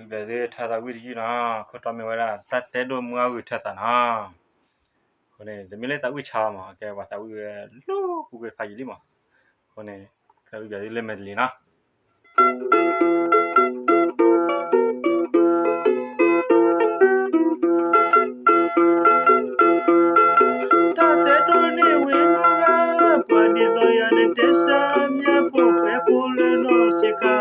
Bede tada wiri na kota me wala tate do mua wi tata na. Kone de mile ta wi cha ma ke wa ta wi lu ku ke phai li ma. Kone ta wi bede le medli na. Tate do ni wi mua pa ni do ya ni te sa mia po ke pole no sika.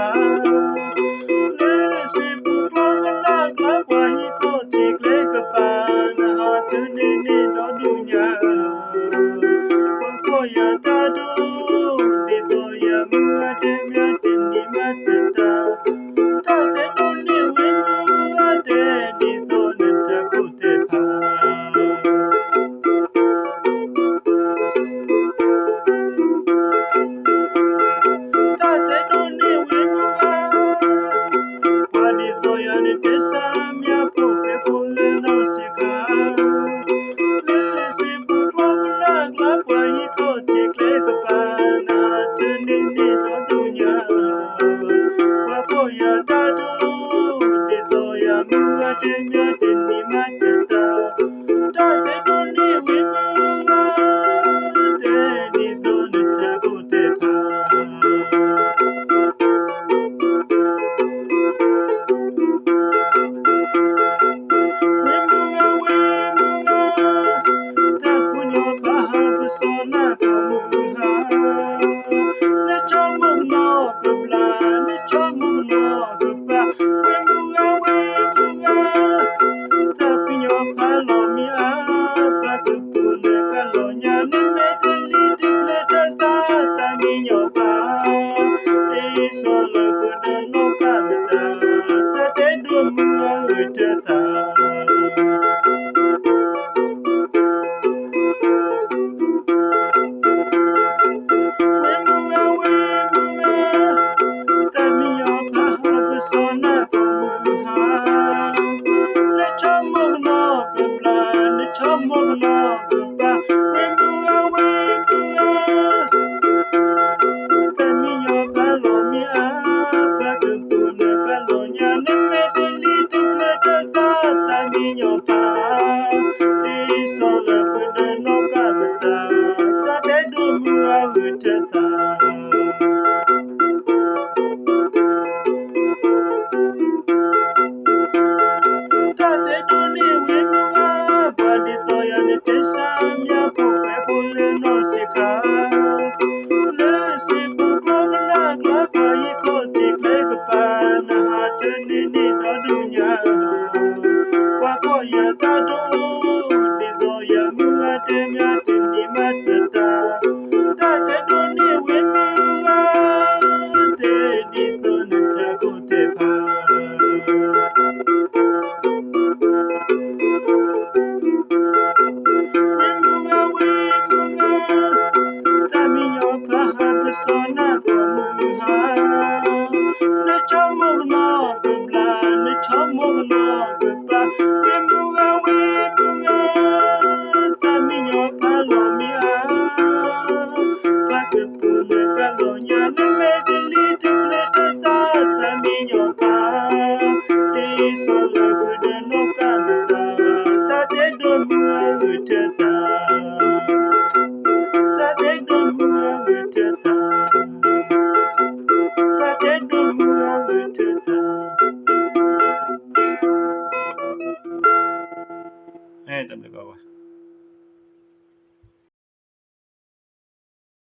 Tạm biệt các bạn.